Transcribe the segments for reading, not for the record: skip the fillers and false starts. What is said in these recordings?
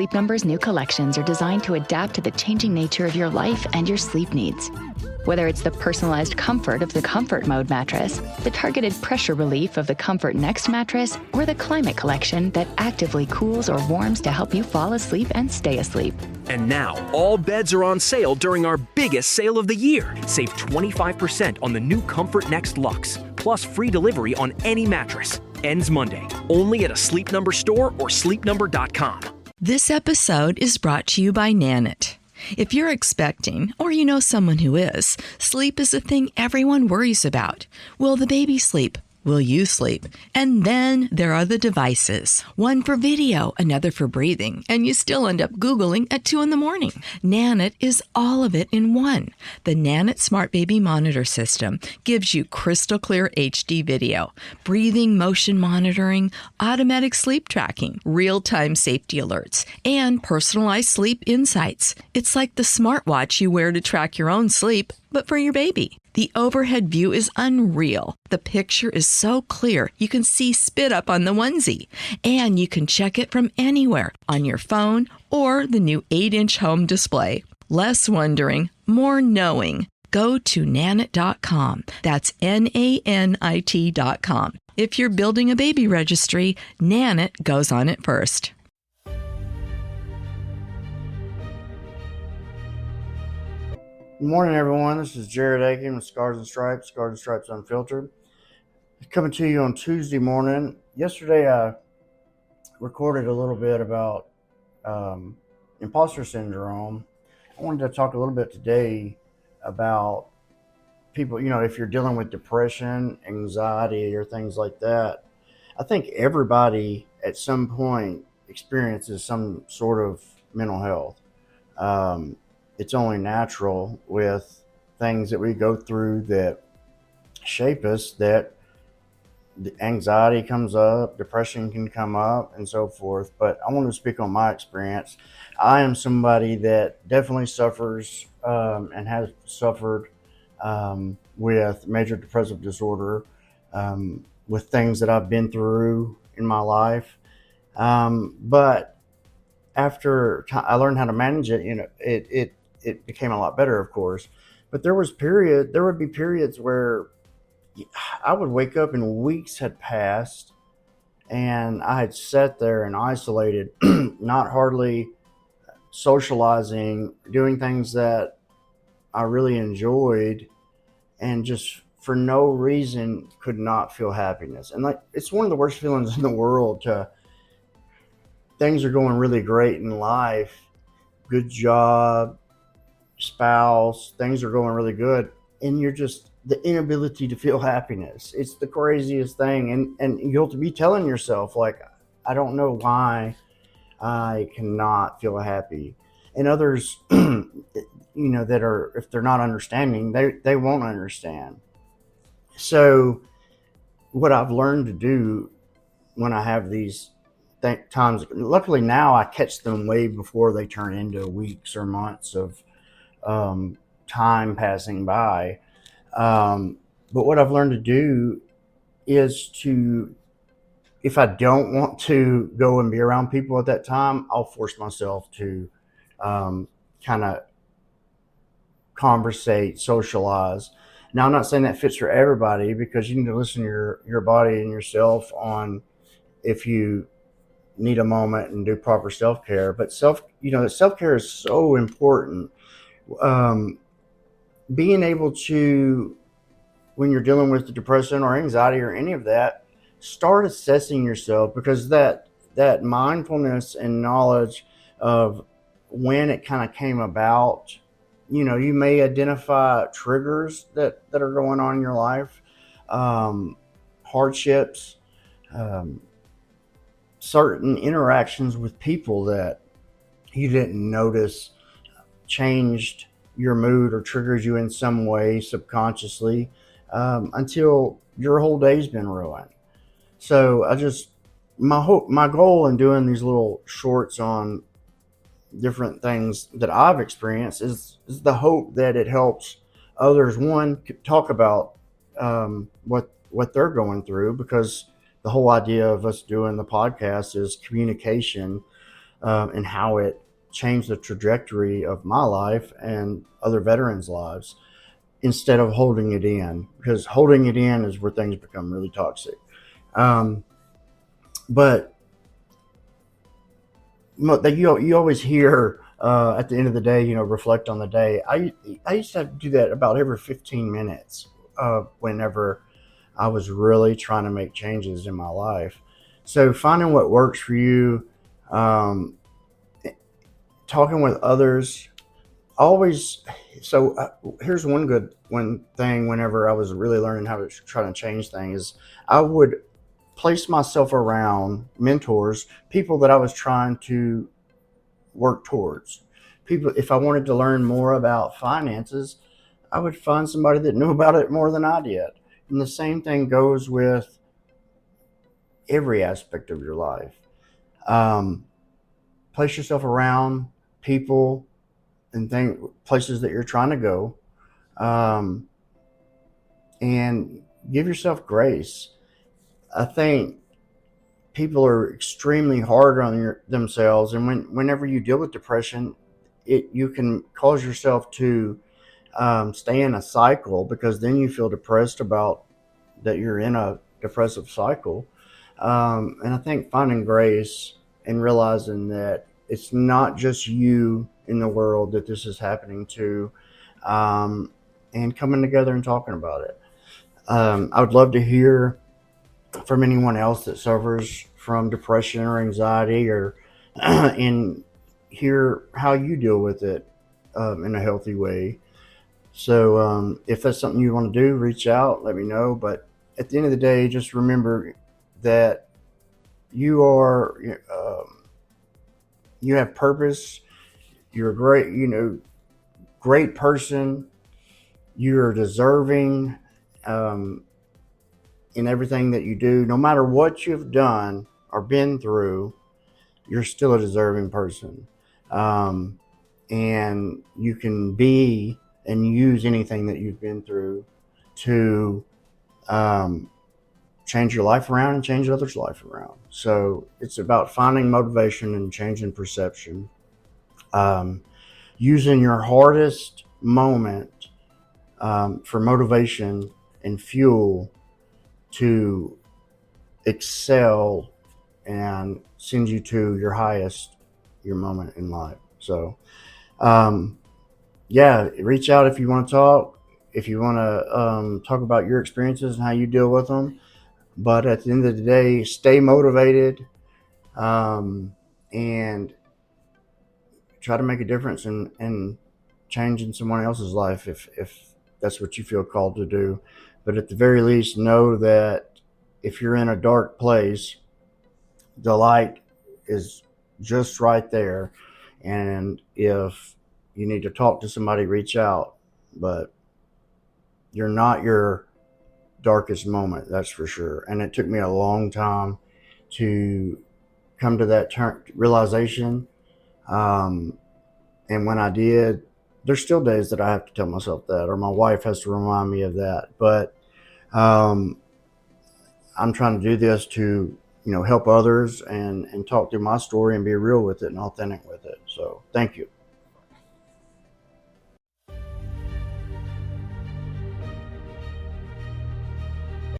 Sleep Number's new collections are designed to adapt to the changing nature of your life and your sleep needs. Whether it's the personalized comfort of the Comfort Mode mattress, the targeted pressure relief of the Comfort Next mattress, or the Climate Collection that actively cools or warms to help you fall asleep and stay asleep. And now, all beds are on sale during our biggest sale of the year. Save 25% on the new Comfort Next Luxe, plus free delivery on any mattress. Ends Monday, only at a Sleep Number store or sleepnumber.com. This episode is brought to you by Nanit. If you're expecting, or you know someone who is, sleep is a thing everyone worries about. Will the baby sleep? Will you sleep? And then there are the devices. One for video, another for breathing, and you still end up Googling at 2 a.m. Nanit is all of it in one. The Nanit Smart Baby Monitor System gives you crystal clear HD video, breathing motion monitoring, automatic sleep tracking, real-time safety alerts, and personalized sleep insights. It's like the smartwatch you wear to track your own sleep, but for your baby. The overhead view is unreal. The picture is so clear you can see spit up on the onesie. And you can check it from anywhere, on your phone or the new 8-inch home display. Less wondering, more knowing. Go to nanit.com. That's NANIT.com. If you're building a baby registry, Nanit goes on it first. Good morning, everyone. This is Jared Aken with Scars and Stripes Unfiltered. Coming to you on Tuesday morning. Yesterday, I recorded a little bit about imposter syndrome. I wanted to talk a little bit today about people, if you're dealing with depression, anxiety, or things like that. I think everybody at some point experiences some sort of mental health. It's only natural with things that we go through that shape us, that the anxiety comes up, depression can come up, and so forth. But I want to speak on my experience. I am somebody that definitely suffers and has suffered with major depressive disorder, with things that I've been through in my life. But after I learned how to manage it, it became a lot better, of course. But there would be periods where I would wake up and weeks had passed and I had sat there and isolated, not hardly socializing, doing things that I really enjoyed, and just for no reason could not feel happiness. And it's one of the worst feelings in the world. Things are going really great in life, good job, spouse, things are going really good, and you're just the inability to feel happiness. It's the craziest thing, and you'll be telling yourself, like, I don't know why I cannot feel happy. And others, that are, if they're not understanding, they won't understand. So what I've learned to do when I have these times, luckily now I catch them way before they turn into weeks or months of time passing by. But what I've learned to do is if I don't want to go and be around people at that time, I'll force myself to kind of conversate, socialize. Now, I'm not saying that fits for everybody, because you need to listen to your body and yourself on if you need a moment and do proper self-care. But self-care is so important. Being able to, when you're dealing with depression or anxiety or any of that, start assessing yourself, because that mindfulness and knowledge of when it kind of came about, you may identify triggers that are going on in your life, hardships, certain interactions with people that you didn't notice changed your mood or triggers you in some way subconsciously, until your whole day's been ruined. So my goal in doing these little shorts on different things that I've experienced is the hope that it helps others, one, talk about what they're going through, because the whole idea of us doing the podcast is communication. and how it changed the trajectory of my life and other veterans' lives, instead of holding it in, because holding it in is where things become really toxic. But you always hear at the end of the day, reflect on the day. I used to have to do that about every 15 minutes whenever I was really trying to make changes in my life. So finding what works for you, talking with others, always. So here's one thing. Whenever I was really learning how to try to change things, I would place myself around mentors, people that I was trying to work towards. People, if I wanted to learn more about finances, I would find somebody that knew about it more than I did. And the same thing goes with every aspect of your life. Place yourself around people and places that you're trying to go, and give yourself grace. I think people are extremely hard on themselves, and whenever you deal with depression, you can cause yourself to stay in a cycle, because then you feel depressed about that you're in a depressive cycle. And I think finding grace and realizing that it's not just you in the world that this is happening to, and coming together and talking about it. I would love to hear from anyone else that suffers from depression or anxiety, or and hear how you deal with it in a healthy way. So if that's something you want to do, reach out, let me know. But at the end of the day, just remember that you are, you have purpose. You're a great person. You're deserving in everything that you do. No matter what you've done or been through, you're still a deserving person. And you can be and use anything that you've been through to change your life around and change others' life around. So it's about finding motivation and changing perception. Using your hardest moment for motivation and fuel to excel and send you to your moment in life. So, reach out if you want to talk, if you want to talk about your experiences and how you deal with them. But at the end of the day, stay motivated, and try to make a difference in changing someone else's life if that's what you feel called to do. But at the very least, know that if you're in a dark place, the light is just right there. And if you need to talk to somebody, reach out. But you're not your darkest moment, that's for sure. And it took me a long time to come to that realization. And when I did, there's still days that I have to tell myself that, or my wife has to remind me of that. But I'm trying to do this to, help others and talk through my story and be real with it and authentic with it. So thank you.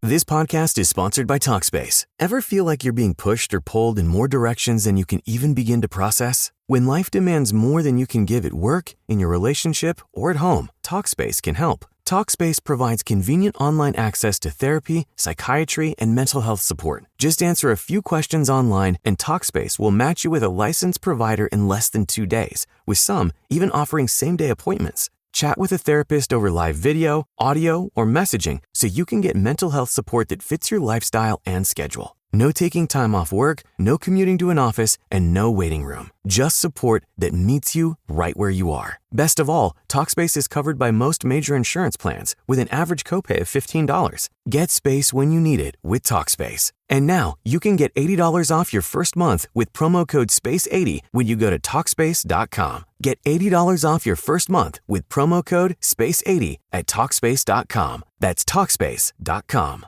This podcast is sponsored by Talkspace. Ever feel like you're being pushed or pulled in more directions than you can even begin to process? When life demands more than you can give at work, in your relationship, or at home, Talkspace can help. Talkspace provides convenient online access to therapy, psychiatry, and mental health support. Just answer a few questions online, and Talkspace will match you with a licensed provider in less than 2 days, with some even offering same-day appointments. Chat with a therapist over live video, audio, or messaging so you can get mental health support that fits your lifestyle and schedule. No taking time off work, no commuting to an office, and no waiting room. Just support that meets you right where you are. Best of all, Talkspace is covered by most major insurance plans with an average copay of $15. Get space when you need it with Talkspace. And now, you can get $80 off your first month with promo code SPACE80 when you go to Talkspace.com. Get $80 off your first month with promo code SPACE80 at Talkspace.com. That's Talkspace.com.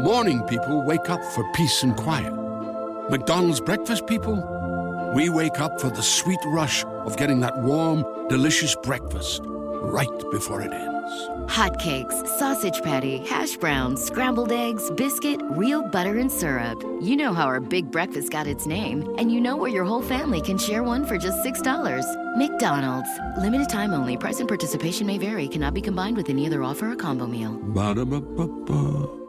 Morning people wake up for peace and quiet. McDonald's breakfast people, We wake up for the sweet rush of getting that warm, delicious breakfast right before it ends. Hotcakes, sausage patty, hash browns, scrambled eggs, biscuit, real butter and syrup. You know how our big breakfast got its name, and you know where your whole family can share one for just $6. McDonald's. Limited time only. Price and participation may vary. Cannot be combined with any other offer or combo meal. Ba-da-ba-ba-ba.